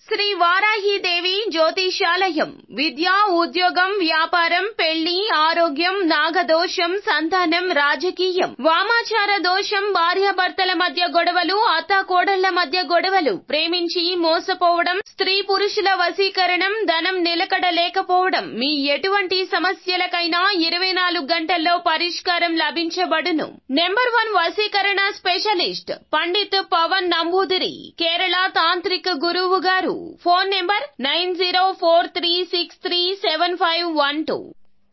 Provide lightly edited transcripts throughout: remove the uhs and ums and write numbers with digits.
శ్రీ వారాహిదేవి జ్యోతిషాలయం. విద్య, ఉద్యోగం, వ్యాపారం, పెళ్లి, ఆరోగ్యం, నాగదోషం, సంతానం, రాజకీయం, వామాచార దోషం, భార్యాభర్తల మధ్య గొడవలు, అత్తాకోడళ్ల మధ్య గొడవలు, ప్రేమించి మోసపోవడం, స్త్రీ పురుషుల వశీకరణం, ధనం నిలకడ లేకపోవడం, మీ ఎటువంటి సమస్యలకైనా 24 గంటల్లో పరిష్కారం లభించబడును. నెంబర్ 1 వశీకరణ స్పెషలిస్ట్ పండిత్ పవన్ నంబూదిరి, కేరళ తాంత్రిక గురువు గారు. Phone number 9043637512.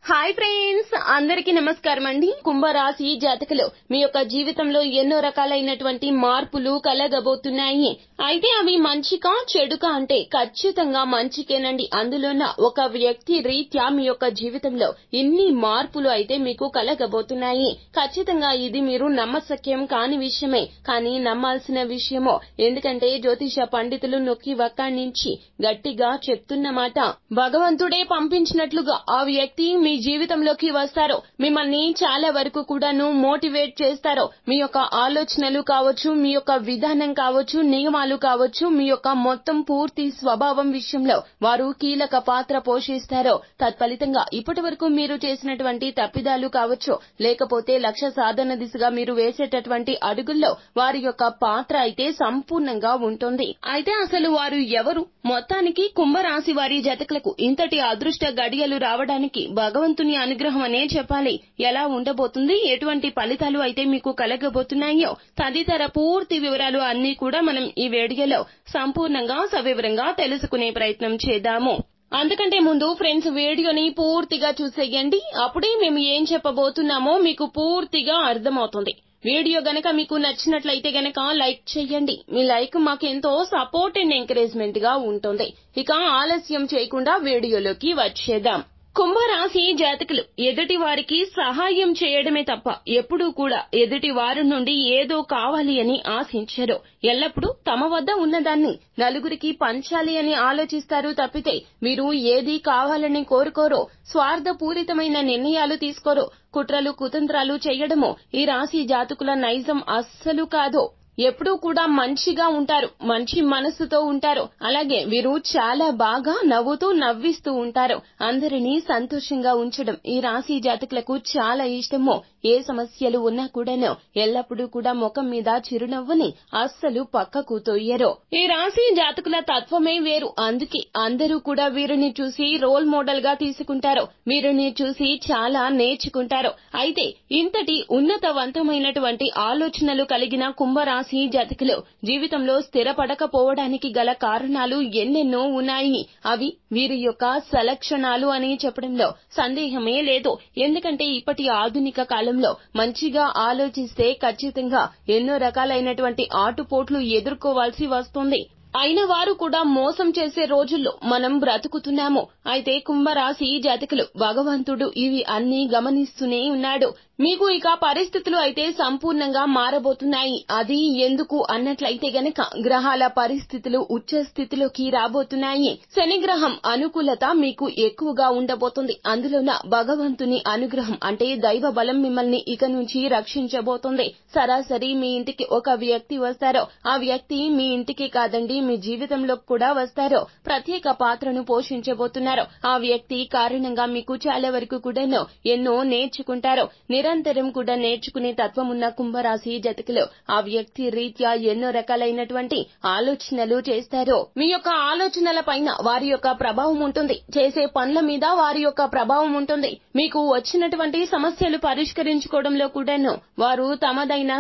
హాయ్ ఫ్రెండ్స్, అందరికీ నమస్కారం అండి. కుంభరాశి జాతకులు, మీ యొక్క జీవితంలో ఎన్నో రకాలైనటువంటి మార్పులు కలగబోతున్నాయి. అయితే అవి మంచికా చెడుకా అంటే ఖచ్చితంగా మంచికేనండి. అందులోన ఒక వ్యక్తి రీత్యా మీ యొక్క జీవితంలో ఇన్ని మార్పులు అయితే మీకు కలగబోతున్నాయి. ఖచ్చితంగా ఇది మీరు నమ్మశక్యం కాని విషయమే, కానీ నమ్మాల్సిన విషయమో. ఎందుకంటే జ్యోతిష పండితులు నొక్కి వక్కాణించి గట్టిగా చెప్తున్న మాట భగవంతుడే పంపించినట్లుగా ఆ వ్యక్తి మీ జీవితంలోకి వస్తారో, మిమ్మల్ని చాలా వరకు కూడాను మోటివేట్ చేస్తారో. మీ యొక్క ఆలోచనలు కావచ్చు, మీ యొక్క విధానం కావచ్చు, నియమాలు కావచ్చు, మీ యొక్క మొత్తం పూర్తి స్వభావం విషయంలో వారు కీలక పాత్ర పోషిస్తారో. తత్ఫలితంగా ఇప్పటి వరకు మీరు చేసినటువంటి తప్పిదాలు కావచ్చు, లేకపోతే లక్ష్య సాధన దిశగా మీరు వేసేటటువంటి అడుగుల్లో వారి యొక్క పాత్ర అయితే సంపూర్ణంగా ఉంటుంది. అయితే అసలు వారు ఎవరు? మొత్తానికి కుంభరాశి వారి జాతకులకు ఇంతటి అదృష్ట గడియలు రావడానికి భగవంతుని అనుగ్రహం అనే చెప్పాలి. ఎలా ఉండబోతుంది, ఎటువంటి ఫలితాలు అయితే మీకు కలగబోతున్నాయో తదితర పూర్తి వివరాలు అన్ని కూడా మనం ఈ వీడియోలో సంపూర్ణంగా సవివరంగా తెలుసుకునే ప్రయత్నం చేద్దాము. అందుకంటే ముందు ఫ్రెండ్స్, వీడియోని పూర్తిగా చూసేయండి. అప్పుడే మేము ఏం చెప్పబోతున్నామో మీకు పూర్తిగా అర్థమవుతుంది. వీడియో గనక మీకు నచ్చినట్లయితే గనక లైక్ చేయండి. మీ లైక్ మాకెంతో సపోర్ట్ అండ్ ఎంకరేజ్మెంట్ గా ఉంటుంది. ఇక ఆలస్యం చేయకుండా వీడియోలోకి వచ్చేద్దాం. కుంభరాశి జాతకులు ఎదుటి వారికి సహాయం చేయడమే తప్ప ఎప్పుడూ కూడా ఎదుటి వారి నుండి ఏదో కావాలి అని ఆశించరు. ఎల్లప్పుడూ తమ వద్ద ఉన్నదాన్ని నలుగురికి పంచాలి అని ఆలోచిస్తారు తప్పితే మీరు ఏది కావాలని కోరుకోరో. స్వార్థపూరితమైన నిర్ణయాలు తీసుకోరు. కుట్రలు కుతంత్రాలు చేయడమో ఈ రాశి జాతకుల నైజం అస్సలు కాదు. ఎప్పుడూ కూడా మంచిగా ఉంటారు, మంచి మనసుతో ఉంటారు. అలాగే వీరు చాలా బాగా నవ్వుతూ నవ్విస్తూ ఉంటారు. అందరినీ సంతోషంగా ఉంచడం ఈ రాశి జాతకులకు చాలా ఇష్టమో. ఏ సమస్యలు ఉన్నా కూడాను ఎల్లప్పుడూ కూడా ముఖం మీద చిరునవ్వుని అస్సలు పక్కకు తొయ్యరు. ఈ రాశి జాతకుల తత్వమే వేరు. అందుకే అందరూ కూడా వీరిని చూసి రోల్ మోడల్ గా తీసుకుంటారు. వీరిని చూసి చాలా నేర్చుకుంటారు. అయితే ఇంతటి ఉన్నతవంతమైనటువంటి ఆలోచనలు కలిగిన కుంభరాశి జాతకులు జీవితంలో స్థిరపడకపోవడానికి గల కారణాలు ఎన్నెన్నో ఉన్నాయి. అవి వీరి యొక్క సలక్షణాలు అని చెప్పడంలో సందేహమే లేదు. ఎందుకంటే ఇప్పటి ఆధునిక కాలంలో మంచిగా ఆలోచిస్తే ఖచ్చితంగా ఎన్నో రకాలైనటువంటి ఆటుపోట్లు ఎదుర్కోవాల్సి వస్తుంది. అయిన వారు కూడా మోసం చేసే రోజుల్లో మనం బ్రతుకుతున్నాము. అయితే కుంభరాశి జాతకులు భగవంతుడు ఇవి అన్ని గమనిస్తూనే ఉన్నాడు. మీకు ఇక పరిస్థితులు అయితే సంపూర్ణంగా మారబోతున్నాయి. అది ఎందుకు అన్నట్లయితే గనక గ్రహాల పరిస్థితులు ఉచ్చ స్థితిలోకి రాబోతున్నాయి. శనిగ్రహం అనుకూలత మీకు ఎక్కువగా ఉండబోతుంది. అందులోన భగవంతుని అనుగ్రహం అంటే దైవ బలం మిమ్మల్ని ఇక నుంచి రక్షించబోతుంది. సరాసరి మీ ఇంటికి ఒక వ్యక్తి వస్తారో, ఆ వ్యక్తి మీ ఇంటికి కాదండి మీ జీవితంలో కూడా వస్తారో, ప్రత్యేక పాత్రను పోషించబోతున్నారు. ఆ వ్యక్తి కారణంగా మీకు చాలా వరకు కూడాను ఎన్నో నేర్చుకుంటారు. నిరంతరం కూడా నేర్చుకునే తత్వం ఉన్న కుంభరాశి జాతకులు ఆ వ్యక్తి రీత్యా ఎన్నో రకాలైనటువంటి ఆలోచనలు చేస్తారు. మీ యొక్క ఆలోచనల పైన వారి యొక్క ప్రభావం ఉంటుంది. చేసే పనుల మీద వారి యొక్క ప్రభావం ఉంటుంది. మీకు వచ్చినటువంటి సమస్యలు పరిష్కరించుకోవడంలో కూడాను వారు తమదైన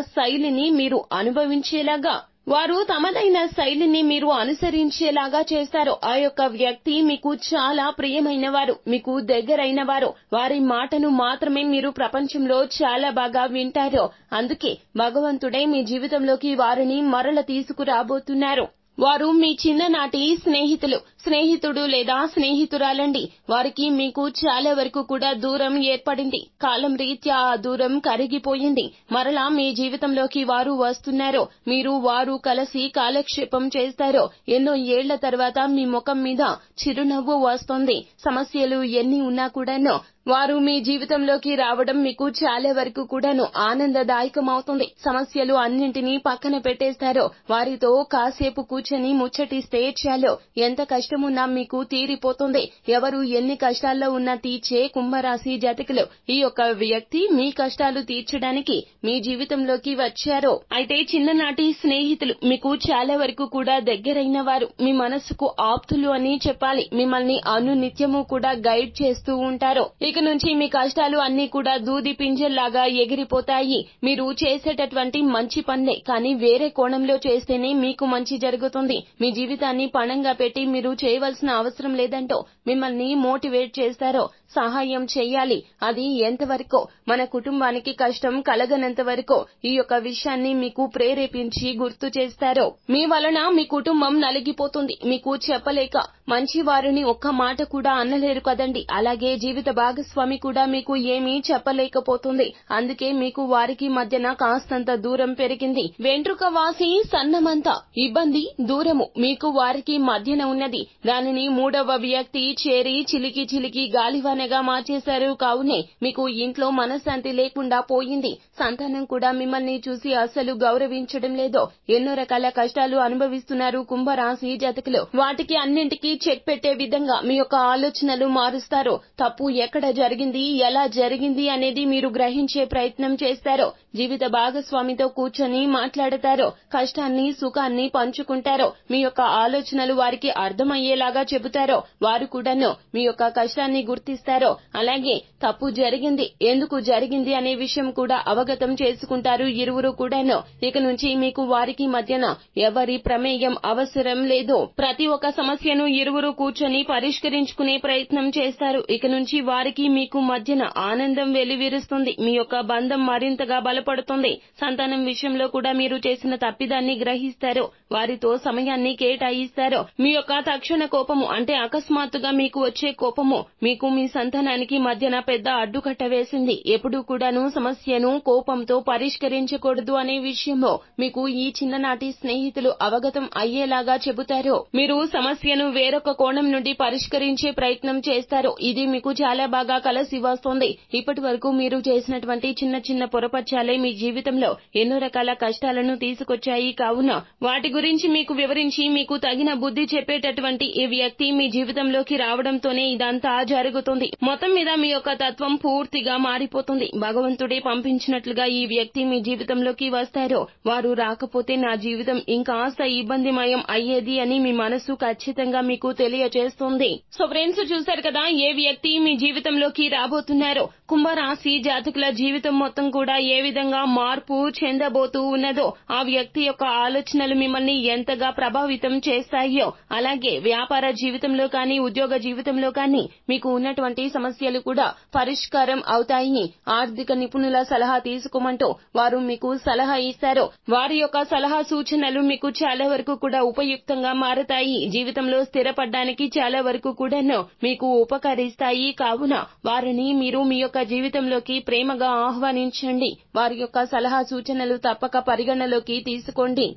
శైలిని మీరు అనుసరించేలాగా చేస్తారు. ఆ యొక్క వ్యక్తి మీకు చాలా ప్రియమైన వారు, మీకు దగ్గరైన వారు. వారి మాటను మాత్రమే మీరు ప్రపంచంలో చాలా బాగా వింటారు. అందుకే భగవంతుడే మీ జీవితంలోకి వారిని మరల తీసుకురాబోతున్నారు. వారు మీ చిన్ననాటి స్నేహితులు. స్నేహితుడు లేదా స్నేహితురాలండి. వారికి మీకు చాలా వరకు కూడా దూరం ఏర్పడింది. కాలం రీత్యా ఆ దూరం కరిగిపోయింది. మరలా మీ జీవితంలోకి వారు వస్తున్నారు. మీరు వారు కలిసి కాలక్షేపం చేస్తారు. ఎన్నో ఏళ్ల తర్వాత మీ ముఖం మీద చిరునవ్వు వస్తుంది. సమస్యలు ఎన్ని ఉన్నా కూడాను వారు మీ జీవితంలోకి రావడం మీకు చాలా వరకు కూడాను ఆనందదాయకమవుతుంది. సమస్యలు అన్నింటినీ పక్కన పెట్టేస్తారు. వారితో కాసేపు కూర్చొని ముచ్చటిస్తే చాలు ఎంత కష్టమున్నా మీకు తీరిపోతుంది. ఎవరు ఎన్ని కష్టాల్లో ఉన్నా తీర్చే కుంభరాశి జాతకులు ఈ యొక్క వ్యక్తి మీ కష్టాలు తీర్చడానికి మీ జీవితంలోకి వచ్చారు. అయితే చిన్ననాటి స్నేహితులు మీకు చాలా వరకు కూడా దగ్గరైన వారు, మీ మనసుకు ఆప్తులు అని చెప్పాలి. మిమ్మల్ని అనునిత్యము కూడా గైడ్ చేస్తూ ఉంటారు. ఇక నుంచి మీ కష్టాలు అన్ని కూడా దూది పింజల్లాగా ఎగిరిపోతాయి. మీరు చేసేటటువంటి మంచి పనులే కానీ వేరే కోణంలో చేస్తేనే మీకు మంచి జరుగుతుంది. మీ జీవితాన్ని పణంగా పెట్టి మీరు చేయవలసిన అవసరం లేదంటూ మిమ్మల్ని మోటివేట్ చేస్తారో సహాయం చేయాలి. అది ఎంతవరకు మన కుటుంబానికి కష్టం కలగనంత వరకు ఈ యొక్క విషయాన్ని మీకు ప్రేరేపించి గుర్తు చేస్తారో మీ వలన మీ కుటుంబం నలిగిపోతుంది. మీకు చెప్పలేక మంచి వారిని ఒక్క మాట కూడా అనలేరు కదండి. అలాగే జీవిత భాగస్వామి కూడా మీకు ఏమీ చెప్పలేకపోతుంది. అందుకే మీకు వారికి మధ్యన కాస్తంత దూరం పెరిగింది. వెంట్రుక వాసి సన్నమంత ఇబ్బంది దూరము మీకు వారికి మధ్యన ఉన్నది. దానిని మూడవ వ్యక్తి చేరి చిలికి చిలికి గాలివానగా మార్చేశారు. కావునే మీకు ఇంట్లో మనశ్శాంతి లేకుండా పోయింది. సంతానం కూడా మిమ్మల్ని చూసి అస్సలు గౌరవించడం లేదో. ఎన్నో రకాల కష్టాలు అనుభవిస్తున్నారు కుంభరాశి జాతకులు. వాటికి అన్నింటికీ చెక్ పెట్టే విధంగా మీ యొక్క ఆలోచనలు మారుస్తారు. తప్పు ఎక్కడ జరిగింది, ఎలా జరిగింది అనేది మీరు గ్రహించే ప్రయత్నం చేస్తారు. జీవిత భాగస్వామితో కూర్చొని మాట్లాడతారు. కష్టాన్ని సుఖాన్ని పంచుకుంటారు. మీ యొక్క ఆలోచనలు వారికి అర్థమయ్యేలాగా చెబుతారు. వారు కూడాను మీ యొక్క కష్టాన్ని గుర్తిస్తారు. అలాగే తప్పు జరిగింది, ఎందుకు జరిగింది అనే విషయం కూడా అవగతం చేసుకుంటారు ఇరువురు కూడాను. ఇక నుంచి మీకు వారికి మధ్యన ఎవరి ప్రమేయం అవసరం లేదు. ప్రతి ఒక్క సమస్యను ఇరువురు కూర్చొని పరిష్కరించుకునే ప్రయత్నం చేస్తారు. ఇక నుంచి వారికి మీకు మధ్యన ఆనందం వెలువరిస్తుంది. మీ యొక్క బంధం మరింతగా బలపడుతుంది. సంతానం విషయంలో కూడా మీరు చేసిన తప్పిదాన్ని గ్రహిస్తారు. వారితో సమయాన్ని కేటాయిస్తారు. మీ యొక్క తక్షణ కోపము అంటే అకస్మాత్తుగా మీకు వచ్చే కోపము మీకు మీ సంతానానికి మధ్యన పెద్ద అడ్డుకట్ట వేసింది. ఎప్పుడూ కూడాను సమస్యను కోపంతో పరిష్కరించకూడదు అనే విషయంలో మీకు ఈ చిన్ననాటి స్నేహితులు అవగతం అయ్యేలాగా చెబుతారు. మీరు సమస్యను వేరొక కోణం నుండి పరిష్కరించే ప్రయత్నం చేస్తారు. ఇది మీకు చాలా బాగా కలిసి వస్తుంది. ఇప్పటి వరకు మీరు చేసినటువంటి చిన్న చిన్న పొరపచ్చాలే మీ జీవితంలో ఎన్నో రకాల కష్టాలను తీసుకొచ్చాయి. కావున వాటి గురించి మీకు వివరించి మీకు తగిన బుద్ధి చెప్పేటటువంటి ఈ వ్యక్తి మీ జీవితంలోకి రావడంతోనే ఇదంతా జరుగుతుంది. మొత్తం మీద మీ యొక్క తత్వం పూర్తిగా మారిపోతుంది. భగవంతుడే పంపించినట్లుగా ఈ వ్యక్తి మీ జీవితంలోకి వస్తారు. వారు రాకపోతే నా జీవితం ఇంకాస్త ఇబ్బందిమయం అయ్యేది అని మీ మనసు ఖచ్చితంగా మీకు తెలియజేస్తుంది. సో ఫ్రెండ్స్, చూశారు కదా ఏ వ్యక్తి మీ జీవితంలోకి రాబోతున్నారు. కుంభరాశి జాతకుల జీవితం మొత్తం కూడా ఏ విధంగా మార్పు చెందబోతూ ఉన్నదో, ఆ వ్యక్తి యొక్క ఆలోచనలు మిమ్మల్ని ఎంతగా ప్రభావితం చేస్తాయో, అలాగే వ్యాపార జీవితంలో కానీ ఉద్యోగ జీవితంలో కానీ మీకు ఉన్నటువంటి సమస్యలు కూడా పరిష్కారం అవుతాయి. ఆర్థిక నిపుణుల సలహా తీసుకోమంటూ వారు మీకు సలహా ఇస్తారు. వారి యొక్క సలహా సూచనలు మీకు చాలా వరకు కూడా ఉపయుక్తంగా మారతాయి. జీవితంలో స్థిరపడడానికి చాలా వరకు కూడాను మీకు ఉపకరిస్తాయి. కావున వారిని మీరు మీ యొక్క జీవితంలోకి ప్రేమగా ఆహ్వానించండి. వారి యొక్క సలహా సూచనలు తప్పక పరిగణలోకి తీసుకోండి.